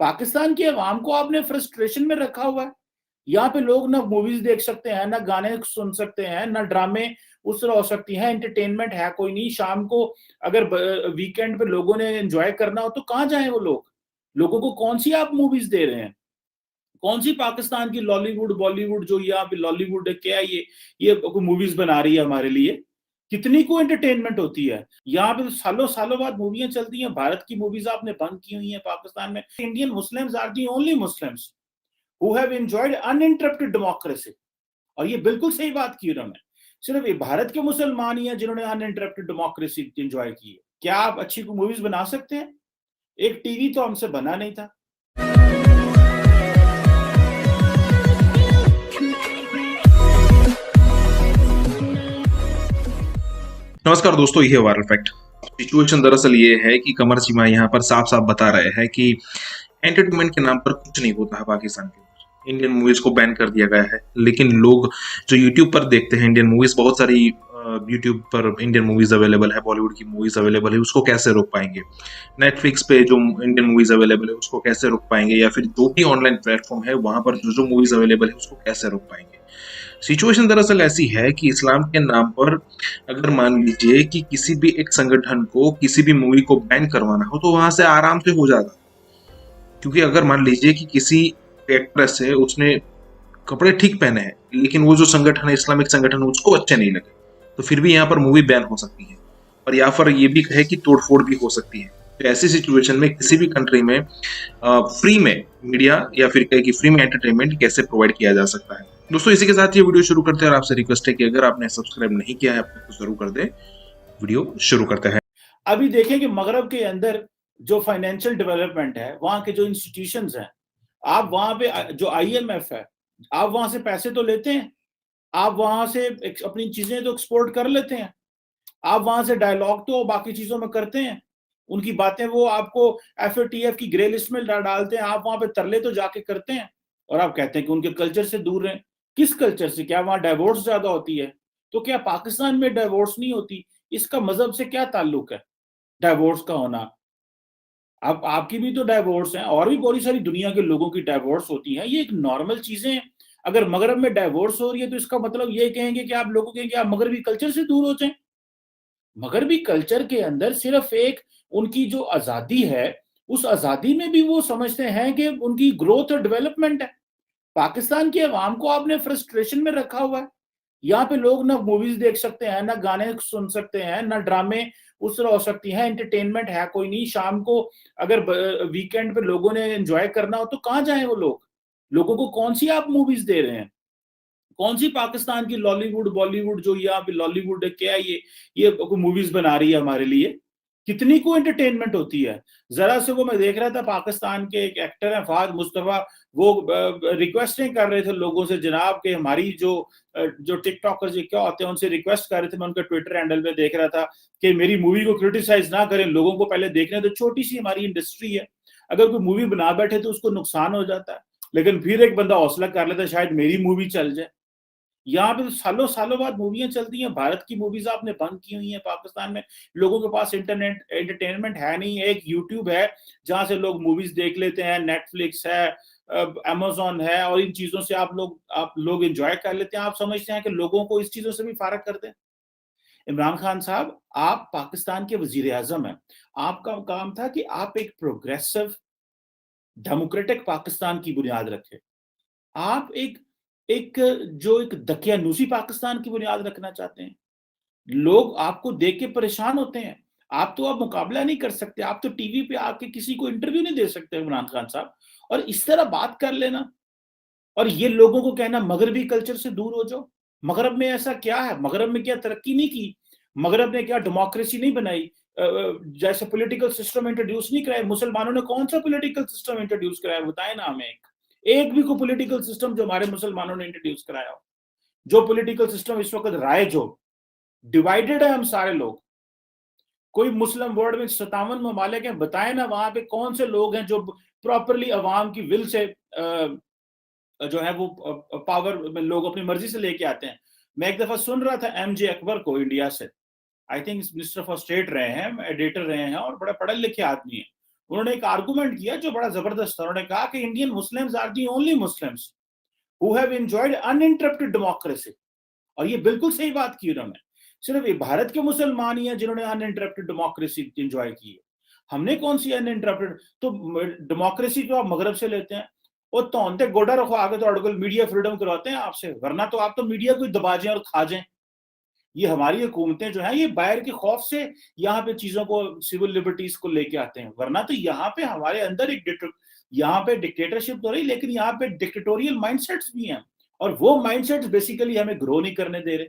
पाकिस्तान की अवाम को आपने फ्रस्ट्रेशन में रखा हुआ है। यहाँ पे लोग ना मूवीज देख सकते हैं, ना गाने सुन सकते हैं, ना ड्रामे उस तरह हो सकती है, एंटरटेनमेंट है कोई नहीं। शाम को अगर वीकेंड पे लोगों ने एंजॉय करना हो तो कहाँ जाएं वो लोग? लोगों को कौन सी आप मूवीज दे रहे हैं? कौन सी पाकिस्तान की लॉलीवुड बॉलीवुड जो यहाँ पे लॉलीवुड है क्या ये मूवीज बना रही है हमारे लिए? कितनी को एंटरटेनमेंट होती है यहाँ पे? सालों सालों बाद मूवियां चलती हैं। भारत की मूवीज आपने बंद की हुई हैं पाकिस्तान में। Indian Muslims are the only Muslims who have enjoyed uninterrupted democracy. और ये बिल्कुल सही बात की उन्होंने। सिर्फ ये भारत के मुसलमान ही हैं जिन्होंने अनइंटरप्टेड डेमोक्रेसी एंजॉय की है। क्या आप अच्छी मूवीज बना सकते हैं? एक टीवी तो हमसे बना नहीं था। नमस्कार दोस्तों, ये है वायरल फैक्ट। सिचुएशन दरअसल ये है कि कमर चीमा यहाँ पर साफ साफ बता रहे हैं कि एंटरटेनमेंट के नाम पर कुछ नहीं होता है पाकिस्तान के अंदर। इंडियन मूवीज को बैन कर दिया गया है, लेकिन लोग जो यूट्यूब पर देखते हैं इंडियन मूवीज, बहुत सारी यूट्यूब पर इंडियन मूवीज अवेलेबल है, बॉलीवुड की मूवीज अवेलेबल है, उसको कैसे रोक पाएंगे? नेटफ्लिक्स पे जो इंडियन मूवीज अवेलेबल है उसको कैसे रोक पाएंगे? या फिर जो भी ऑनलाइन प्लेटफॉर्म है वहां पर जो जो मूवीज अवेलेबल है उसको कैसे रोक पाएंगे? सिचुएशन दरअसल ऐसी है कि इस्लाम के नाम पर अगर मान लीजिए कि किसी भी एक संगठन को किसी भी मूवी को बैन करवाना हो तो वहां से आराम से हो जाता। क्योंकि अगर मान लीजिए कि किसी एक्ट्रेस है, उसने कपड़े ठीक पहने हैं लेकिन वो जो संगठन है, इस्लामिक संगठन है, उसको अच्छे नहीं लगे, तो फिर भी यहाँ पर मूवी बैन हो सकती है। और या फिर ये भी कहे कि तोड़फोड़ भी हो सकती है। तो ऐसी सिचुएशन में किसी भी कंट्री में फ्री में मीडिया या फिर कहे कि फ्री में एंटरटेनमेंट कैसे प्रोवाइड किया जा सकता है। दोस्तों, इसी के साथ ये वीडियो शुरू करते हैं और आपसे रिक्वेस्ट है कि अगर आपने सब्सक्राइब नहीं किया है तो जरूर कर दे। वीडियो शुरू करते हैं। अभी देखें कि मगरब के अंदर जो फाइनेंशियल डेवलपमेंट है, वहां के जो इंस्टीट्यूशंस हैं, आप वहां पे जो IMF है, आप वहां से पैसे तो लेते हैं, आप वहां से अपनी चीजें तो एक्सपोर्ट कर लेते हैं, आप वहां से डायलॉग तो बाकी चीजों में करते हैं, उनकी बातें वो आपको FATF की ग्रे लिस्ट में डालते हैं, आप वहां पे तरले तो जाके करते हैं, और आप कहते हैं कि उनके कल्चर से दूर रहें। किस कल्चर से? क्या वहां डाइवोर्स ज्यादा होती है? तो क्या पाकिस्तान में डाइवोर्स नहीं होती? इसका मजहब से क्या ताल्लुक है डाइवोर्स का होना? आपकी भी तो डाइवोर्स है, और भी बहुत सारी दुनिया के लोगों की डाइवोर्स होती है। ये एक नॉर्मल चीजें हैं। अगर मगरब में डाइवोर्स हो रही है तो इसका मतलब ये कहेंगे कि आप लोगों कहेंगे आप मगरबी कल्चर से दूर हो जाएं। मगरबी कल्चर के अंदर सिर्फ एक उनकी जो आजादी है, उस आजादी में भी वो समझते हैं कि उनकी ग्रोथ और डेवलपमेंट है। पाकिस्तान की अवाम को आपने फ्रस्ट्रेशन में रखा हुआ है। यहाँ पे लोग ना मूवीज देख सकते हैं, ना गाने सुन सकते हैं, ना ड्रामे उस तरह हो सकती है, एंटरटेनमेंट है कोई नहीं। शाम को अगर वीकेंड पे लोगों ने एंजॉय करना हो तो कहाँ जाएं वो लोग? लोगों को कौन सी आप मूवीज दे रहे हैं? कौन सी पाकिस्तान की लॉलीवुड बॉलीवुड जो यहाँ पे लॉलीवुड है क्या ये मूवीज बना रही है हमारे लिए? कितनी को एंटरटेनमेंट होती है? जरा से वो मैं देख रहा था, पाकिस्तान के एक एक्टर है फहद मुस्तफा, वो रिक्वेस्टिंग कर रहे थे लोगों से, जनाब के हमारी जो टिकटॉकर्स क्या होते हैं उनसे रिक्वेस्ट कर रहे थे। मैं उनका ट्विटर हैंडल पे देख रहा था कि मेरी मूवी को क्रिटिसाइज ना करें, लोगों को पहले देखने। तो छोटी सी हमारी इंडस्ट्री है, अगर कोई मूवी बना बैठे तो उसको नुकसान हो जाता है, लेकिन फिर एक बंदा हौसला कर लेता है शायद मेरी मूवी चल जाए। यहाँ पे तो सालों सालों बाद मूवियां चलती हैं। भारत की मूवीज आपने बंद की हुई हैं पाकिस्तान में। लोगों के पास इंटरनेट एंटरटेनमेंट है नहीं। एक यूट्यूब है जहां से लोग मूवीज देख लेते हैं, नेटफ्लिक्स है, अमेजोन है, और इन चीजों से आप लोग एंजॉय कर लेते हैं। आप समझते हैं कि लोगों को इस चीजों से भी फारग कर दें? इमरान खान साहब, आप पाकिस्तान के वजीर आजम हैं। आपका काम था कि आप एक प्रोग्रेसिव डेमोक्रेटिक पाकिस्तान की बुनियाद रखें। आप एक एक जो एक दकियानूसी पाकिस्तान की बुनियाद रखना चाहते हैं। लोग आपको देख के परेशान होते हैं। आप तो अब मुकाबला नहीं कर सकते, आप तो टीवी पे आके किसी को इंटरव्यू नहीं दे सकते इमरान खान साहब, और इस तरह बात कर लेना, और ये लोगों को कहना मगरबी कल्चर से दूर हो जाओ। मगरब में ऐसा क्या है? मगरब में क्या तरक्की नहीं की? मगरब ने क्या डेमोक्रेसी नहीं बनाई? जैसे पॉलिटिकल सिस्टम इंट्रोड्यूस नहीं कराया? मुसलमानों ने कौन सा पॉलिटिकल सिस्टम इंट्रोड्यूस कराया? बताए ना हमें एक भी को पॉलिटिकल सिस्टम जो हमारे मुसलमानों ने इंट्रोड्यूस कराया हो। जो पॉलिटिकल सिस्टम इस वक्त राइज हो, डिवाइडेड है हम सारे लोग। कोई मुस्लिम वर्ल्ड में 57 ममालिक हैं, बताए ना वहां पे कौन से लोग हैं जो प्रॉपरली अवाम की विल से जो है वो पावर में लोग अपनी मर्जी से लेके आते हैं। मैं एक दफा सुन रहा था MJ अकबर को, इंडिया से, I think minister for state रहे हैं, एडिटर रहे हैं, और बड़ा पढ़े लिखे आदमी है। انہوں نے ایک آرگومنٹ کیا جو بڑا زبردست تھا. انہوں نے کہا کہ Indian Muslims are the only Muslims who have enjoyed uninterrupted democracy. اور یہ بالکل صحیح بات کی انہوں نے. صرف یہ بھارت کے مسلمان ہی ہیں جنہوں نے uninterrupted democracy enjoy کی ہے. ہم نے کون سی uninterrupted؟ تو ڈیموکریسی تو آپ مغرب سے لیتے ہیں. اور تو گوڈا رکھو آگے تو آرٹیکل میڈیا فریڈم کرواتے ہیں آپ سے، ورنہ تو آپ تو میڈیا کو دبا جائیں اور کھا جائیں. یہ ہماری حکومتیں جو ہیں یہ باہر کے خوف سے یہاں پہ چیزوں کو سول لبرٹیز کو لے کے آتے ہیں، ورنہ تو یہاں پہ ہمارے اندر ایک یہاں پہ ڈکٹیٹرشپ تو رہی، لیکن یہاں پہ ڈکٹیٹوریل مائنڈ سیٹس بھی ہیں، اور وہ مائنڈ سیٹس بیسیکلی ہمیں گرو نہیں کرنے دے رہے.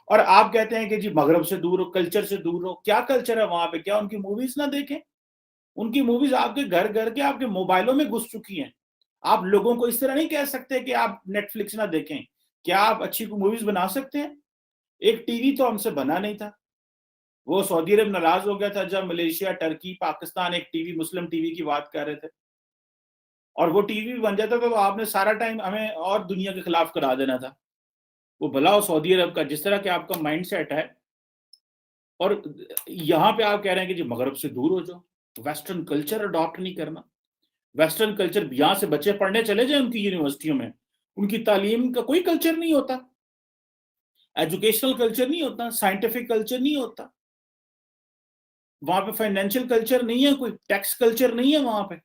اور آپ کہتے ہیں کہ جی مغرب سے دور ہو، کلچر سے دور ہو. کیا کلچر ہے وہاں پہ؟ کیا ان کی موویز نہ دیکھیں؟ ان کی موویز آپ کے گھر گھر کے آپ کے موبائلوں میں گھس چکی ہیں. آپ لوگوں کو اس طرح نہیں کہہ سکتے کہ آپ نیٹ فلکس نہ دیکھیں. کیا آپ اچھی موویز بنا سکتے ہیں؟ ایک ٹی وی تو ہم سے بنا نہیں تھا. وہ سعودی عرب ناراض ہو گیا تھا جب ملیشیا، ٹرکی، پاکستان ایک ٹی وی، مسلم ٹی وی کی بات کر رہے تھے، اور وہ ٹی وی بن جاتا تو آپ نے سارا ٹائم ہمیں اور دنیا کے خلاف کرا دینا تھا. وہ بھلا ہو سعودی عرب کا، جس طرح کہ آپ کا مائنڈ سیٹ ہے. اور یہاں پہ آپ کہہ رہے ہیں کہ جی مغرب سے دور ہو جاؤ، ویسٹرن کلچر اڈاپٹ نہیں کرنا. ویسٹرن کلچر، یہاں سے بچے پڑھنے چلے جائیں ان کی یونیورسٹیوں میں، ان کی تعلیم کا کوئی کلچر نہیں ہوتا، ایجوکیشنل کلچر نہیں ہوتا، سائنٹیفک کلچر نہیں ہوتا. وہاں پہ فائنینشیل کلچر نہیں ہے، کوئی ٹیکس کلچر نہیں ہے وہاں پہ.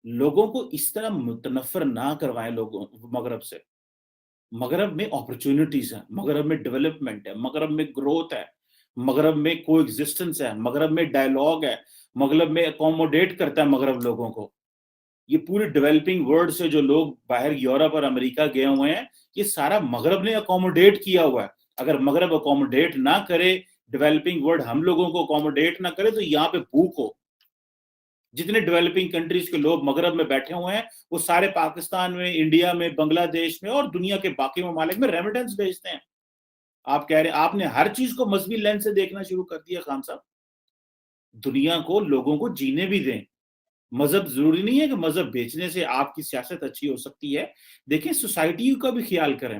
لوگوں کو اس طرح متنفر نہ کروائیں لوگوں مغرب سے. مغرب میں اپرچونٹیز ہیں، مغرب میں ڈیولپمنٹ ہے، مغرب میں گروتھ ہے، مغرب میں کو ایگزسٹنس ہے، مغرب میں ڈائلاگ ہے، مغرب میں اکوموڈیٹ کرتا ہے مغرب لوگوں کو. یہ پورے ڈیولپنگ ورلڈ سے جو لوگ باہر یورپ اور امریکہ گئے ہوئے ہیں، یہ سارا مغرب نے اکوموڈیٹ کیا ہوا ہے. اگر مغرب اکوموڈیٹ نہ کرے، ڈیولپنگ ورلڈ ہم لوگوں کو اکوموڈیٹ نہ کرے، تو یہاں پہ بھوک ہو. جتنے ڈیولپنگ کنٹریز کے لوگ مغرب میں بیٹھے ہوئے ہیں وہ سارے پاکستان میں، انڈیا میں، بنگلہ دیش میں اور دنیا کے باقی ممالک میں ریمیٹنس بھیجتے ہیں. آپ کہہ رہے ہیں آپ نے ہر چیز کو مذہبی لینس سے دیکھنا شروع کر دیا. خان صاحب، دنیا کو، لوگوں کو جینے بھی دیں. مذہب ضروری نہیں ہے کہ مذہب بیچنے سے آپ کی سیاست اچھی ہو سکتی ہے. دیکھیں سوسائٹی کا بھی خیال کریں.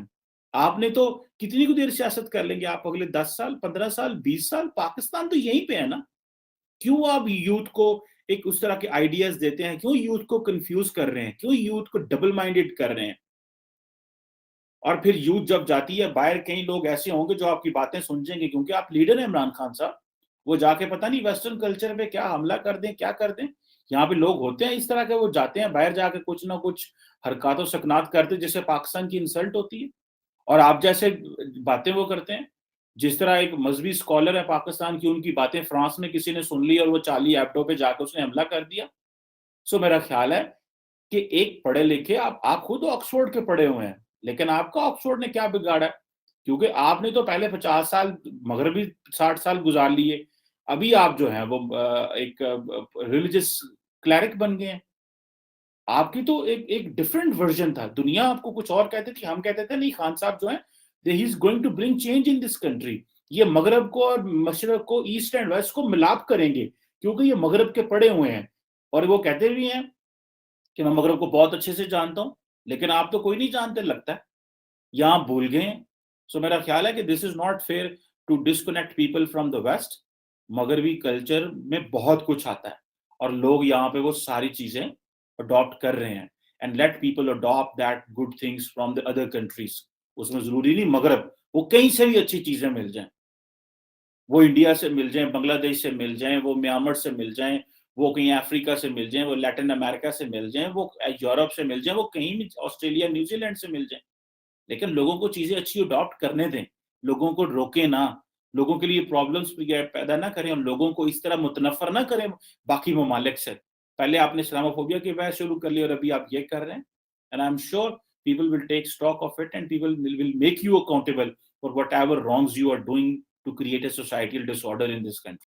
آپ نے تو کتنی کو دیر سیاست کر لیں گے آپ؟ اگلے 10 سال، 15 سال، 20 سال. پاکستان تو یہیں پہ ہے نا. کیوں آپ یوتھ کو ایک اس طرح کے آئیڈیاز دیتے ہیں؟ کیوں یوتھ کو کنفیوز کر رہے ہیں؟ کیوں یوتھ کو ڈبل مائنڈڈ کر رہے ہیں؟ اور پھر یوتھ جب جاتی ہے باہر، کئی لوگ ایسے ہوں گے جو آپ کی باتیں سمجھیں گے، کیونکہ آپ لیڈر ہیں عمران خان صاحب. وہ جا کے پتہ نہیں ویسٹرن کلچر پہ کیا حملہ کر دیں، کیا کر دیں. یہاں پہ لوگ ہوتے ہیں اس طرح کے، وہ جاتے ہیں باہر جا کے کچھ نہ کچھ حرکات و سکنات کرتے جس سے پاکستان کی انسلٹ ہوتی ہے، اور آپ جیسے باتیں وہ کرتے ہیں. جس طرح ایک مذہبی اسکالر ہے پاکستان کی، ان کی باتیں فرانس میں کسی نے سن لی اور وہ چارلی ایبڈو پہ جا کے اس نے حملہ کر دیا. سو میرا خیال ہے کہ ایک پڑھے لکھے، آپ خود آکسفورڈ کے پڑھے ہوئے ہیں، لیکن آپ کا آکسفورڈ نے کیا بگاڑا ہے؟ کیونکہ آپ نے تو پہلے 50 سال، مغربی 60 سال گزار لیے. ابھی آپ جو ہیں وہ ایک ریلیجس کلیرک بن گئے ہیں. آپ کی تو ایک ڈیفرنٹ ورژن تھا. دنیا آپ کو کچھ اور کہتے تھی، ہم کہتے تھے نہیں خان صاحب جو ہیں he is going to bring change in this country. یہ مغرب کو اور مشرق کو، ایسٹ اینڈ ویسٹ کو ملاپ کریں گے، کیونکہ یہ مغرب کے پڑھے ہوئے ہیں. اور وہ کہتے بھی ہیں کہ میں مغرب کو بہت اچھے سے جانتا ہوں، لیکن آپ تو کوئی نہیں جانتے لگتا ہے، یہاں بھول گئے ہیں. سو میرا خیال ہے کہ this is not fair to disconnect people from the west. مغربی کلچر میں بہت کچھ آتا ہے اور لوگ یہاں پہ وہ ساری چیزیں اڈاپٹ کر رہے ہیں. And let people adapt that good things from the other countries. اس میں ضروری نہیں مغرب، وہ کہیں سے بھی اچھی چیزیں مل جائیں، وہ انڈیا سے مل جائیں، بنگلہ دیش سے مل جائیں، وہ میانمار سے مل جائیں، وہ کہیں افریقہ سے مل جائیں، وہ لیٹن امریکہ سے مل جائیں، وہ یورپ سے مل جائیں، وہ کہیں بھی آسٹریلیا، نیوزی لینڈ سے مل جائیں. لیکن لوگوں کو چیزیں اچھی اڈاپٹ کرنے دیں، لوگوں کو روکیں نہ، لوگوں کے لیے پرابلمس پیدا نہ کریں، اور لوگوں کو اس طرح متنفر نہ کریں باقی ممالک سے. پہلے آپ نے اسلاموفوبیا کی بحث شروع کر لی اور ابھی آپ یہ کر رہے ہیں. And I'm sure people will take stock of it and people will make you accountable for whatever wrongs you are doing to create a societal disorder in this country.